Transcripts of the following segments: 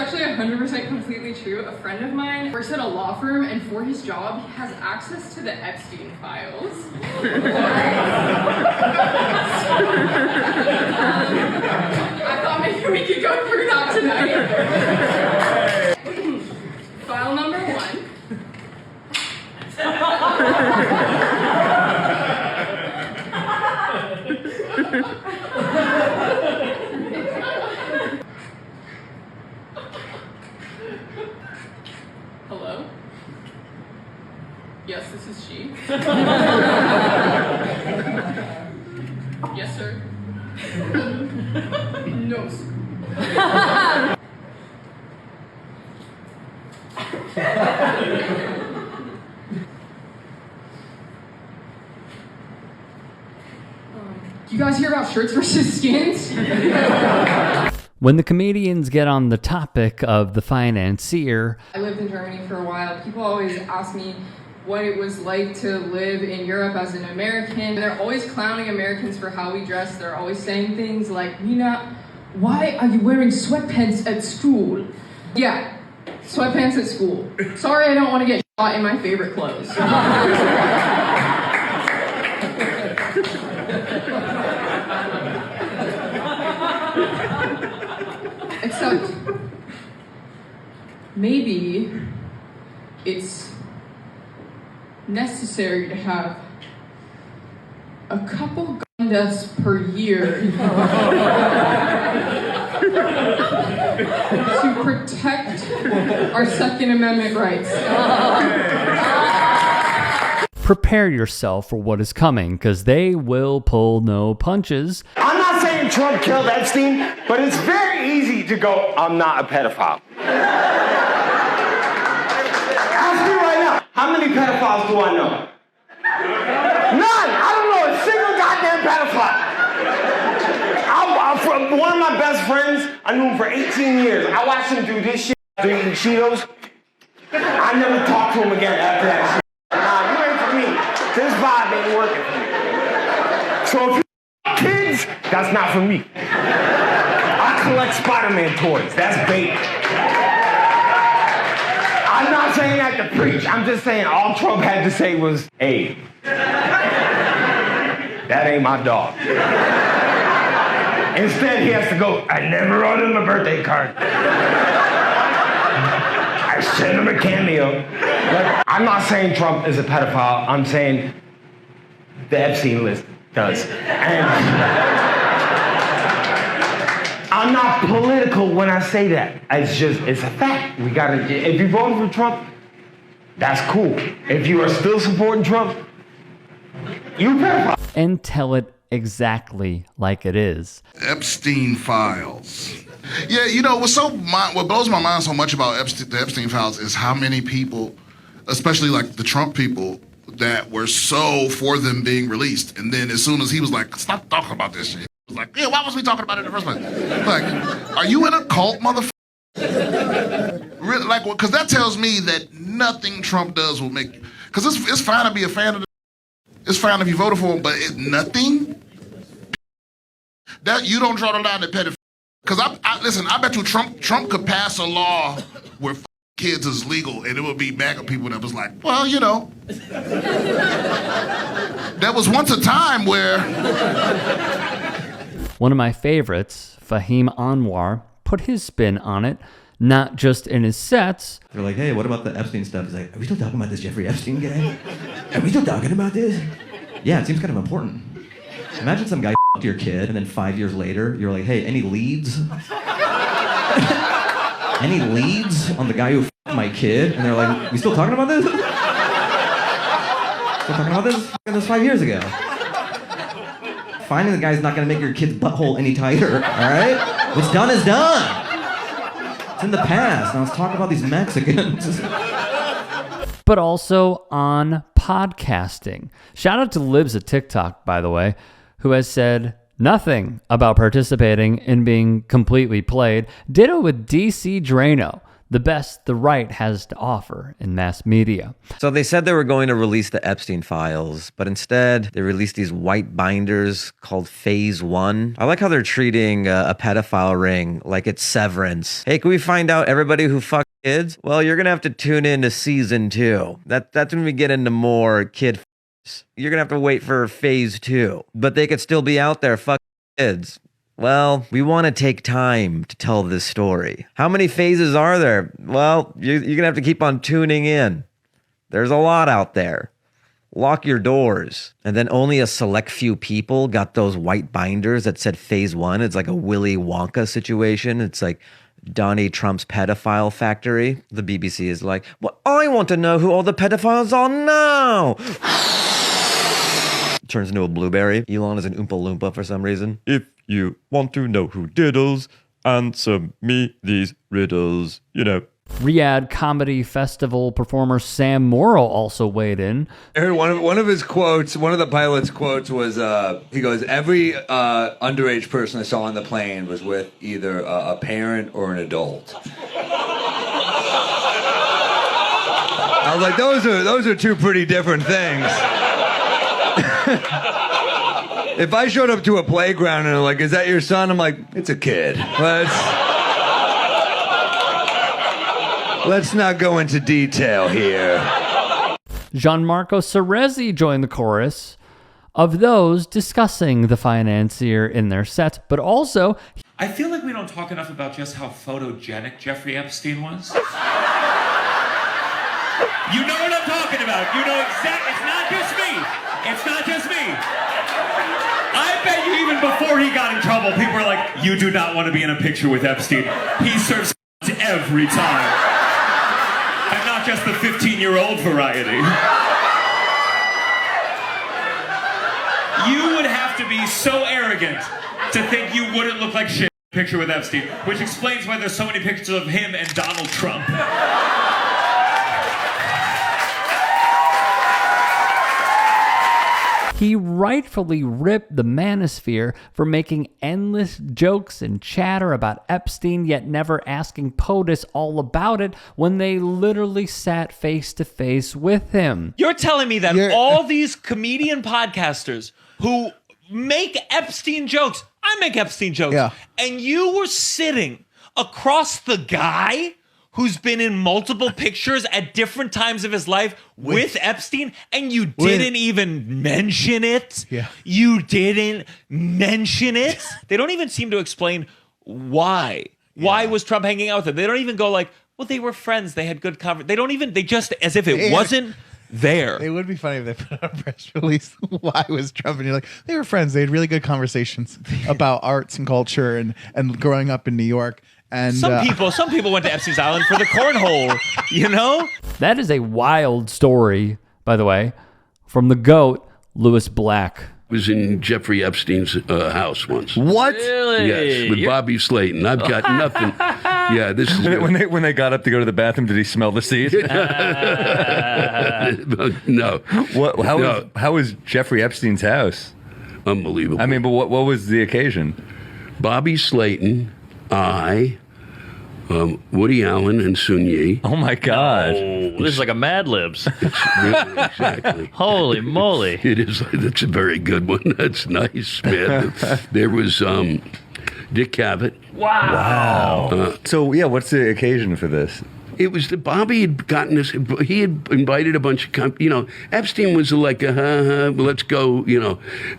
actually 100% completely true. A friend of mine works at a law firm, and for his job, he has access to the Epstein files. I thought maybe we could go through that tonight. File number 1. Hello? Yes, this is she. Yes, sir. No, sir. You guys hear about shirts versus skins? When the comedians get on the topic of the financier, I lived in Germany for a while. People always ask me what it was like to live in Europe as an American. They're always clowning Americans for how we dress. They're always saying things like, Nina, why are you wearing sweatpants at school? Yeah, sweatpants at school. Sorry, I don't want to get shot in my favorite clothes. Except, maybe it's necessary to have a couple gun deaths per year to protect our Second Amendment rights. prepare yourself for what is coming, because they will pull no punches. I'm not saying Trump killed Epstein, but it's very easy to go, I'm not a pedophile. Ask me right now, how many pedophiles do I know? None! I don't know a single goddamn pedophile. From one of my best friends, I knew him for 18 years. I watched him do this shit after eating Cheetos. I never talked to him again after that shit. Nah, you ain't for me. This vibe ain't working for me. So if you kids, that's not for me. I collect Spider-Man toys. That's bait. I'm not saying that to preach. I'm just saying all Trump had to say was, hey, that ain't my dog. Instead, he has to go, I never wrote him a birthday card. I sent him a cameo. But I'm not saying Trump is a pedophile. I'm saying the Epstein list does. And I'm not political when I say that. It's a fact. If you voted for Trump, that's cool. If you are still supporting Trump, you pedophile. And tell it exactly like it is. Epstein files. Yeah, you know, what blows my mind so much about the Epstein files is how many people, especially like the Trump people, that were so for them being released. And then as soon as he was like, stop talking about this shit, he was like, yeah, why was we talking about it in the first place? Like, are you in a cult, motherfucker? Really, like, because that tells me that nothing Trump does will make you. Because it's fine to be a fan of the, it's fine if you voted for him, but nothing? That you don't draw the line at pedophilia. Because listen, I bet you Trump could pass a law where kids is legal, and it would be MAGA people that was like, well, you know. There was once a time where... One of my favorites, Fahim Anwar, put his spin on it, not just in his sets. They're like, hey, what about the Epstein stuff? He's like, are we still talking about this Jeffrey Epstein guy? Are we still talking about this? Yeah, it seems kind of important. Imagine some guy f***ed your kid, and then 5 years later, you're like, hey, any leads? Any leads on the guy who f***ed my kid? And they're like, we still talking about this? Still talking about this? It was 5 years ago. Finding the guy's not gonna make your kid's butthole any tighter, all right? What's done is done. It's in the past. Now let's talk about these Mexicans. But also on podcasting. Shout out to Libs at TikTok, by the way, who has said nothing about participating in being completely played. Ditto with DC Drano, the best the right has to offer in mass media. So they said they were going to release the Epstein files, but instead they released these white binders called Phase 1. I like how they're treating a pedophile ring like it's Severance. Hey, can we find out everybody who fucked kids? Well, you're going to have to tune in to Season 2. That's when we get into more kid f***s. You're going to have to wait for Phase 2. But they could still be out there fucking kids. Well, we want to take time to tell this story. How many phases are there? Well, you're going to have to keep on tuning in. There's a lot out there. Lock your doors. And then only a select few people got those white binders that said Phase 1. It's like a Willy Wonka situation. It's like Donnie Trump's pedophile factory. The BBC is like, well, I want to know who all the pedophiles are now. Turns into a blueberry. Elon is an Oompa Loompa for some reason. If you want to know who diddles, answer me these riddles, Riyadh Comedy Festival performer Sam Morrill also weighed in. I heard one of his quotes, one of the pilot's quotes was, he goes, every underage person I saw on the plane was with either a parent or an adult. I was like, those are two pretty different things. If I showed up to a playground and they're like, is that your son? I'm like, it's a kid. Let's not go into detail here. Gianmarco Cerezi joined the chorus of those discussing the financier in their sets, but also... I feel like we don't talk enough about just how photogenic Jeffrey Epstein was. You know what I'm talking about. You know exactly. It's not just me. It's not just me. I bet you even before he got in trouble, people were like, you do not want to be in a picture with Epstein. He serves every time. And not just the 15-year-old variety. You would have to be so arrogant to think you wouldn't look like shit in a picture with Epstein, which explains why there's so many pictures of him and Donald Trump. He rightfully ripped the manosphere for making endless jokes and chatter about Epstein, yet never asking POTUS all about it when they literally sat face to face with him. You're telling me that all these comedian podcasters who make Epstein jokes, I make Epstein jokes, and you were sitting across the guy who's been in multiple pictures at different times of his life with Epstein, and you didn't even mention it? Yeah. You didn't mention it? They don't even seem to explain why. Yeah. Why was Trump hanging out with him? They don't even go like, well, they were friends. They had good conversation. They just, as if it wasn't there. It would be funny if they put out a press release. Why was Trump? And you're like, they were friends. They had really good conversations about arts and culture and growing up in New York. And some people went to Epstein's Island for the cornhole, That is a wild story, by the way, from the GOAT, Louis Black. Was in Jeffrey Epstein's house once. What? Really? Yes, with Bobby Slayton. I've got nothing. Yeah, this is when they got up to go to the bathroom. Did he smell the seat? No. How was Jeffrey Epstein's house? Unbelievable. I mean, but what was the occasion? Bobby Slayton, Woody Allen, and Sun Yi. Oh my God! Oh, this is like a Mad Libs. Really, exactly. Holy moly! It is. That's a very good one. That's nice, man. There was Dick Cavett. Wow. So yeah, what's the occasion for this? It was that Bobby had gotten this. He had invited a bunch of, Epstein was like, let's go,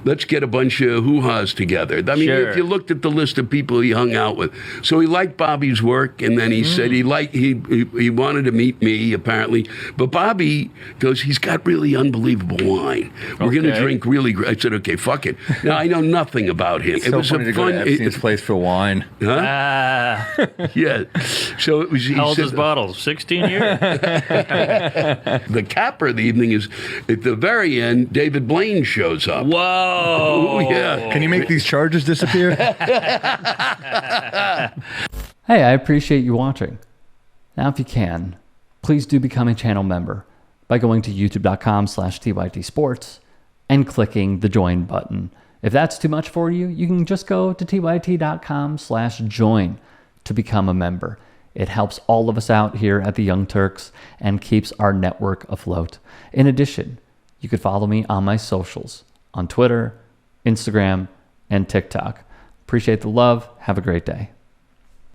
let's get a bunch of hoo-has together. I mean, if you looked at the list of people he hung out with, so he liked Bobby's work, and then he said he wanted to meet me apparently, but Bobby goes, he's got really unbelievable wine. We're going to drink really great. I said, okay, fuck it. Now I know nothing about him. It was so funny to go to Epstein's place for wine. Huh? Yeah. So it was. How old is bottle? 16 years? The capper of the evening is, at the very end, David Blaine shows up. Whoa! Oh, yeah. Can you make these charges disappear? Hey, I appreciate you watching. Now, if you can, please do become a channel member by going to youtube.com/TYTsports and clicking the join button. If that's too much for you, you can just go to tyt.com/join to become a member. It helps all of us out here at the Young Turks and keeps our network afloat. In addition, you could follow me on my socials on Twitter, Instagram, and TikTok. Appreciate the love. Have a great day.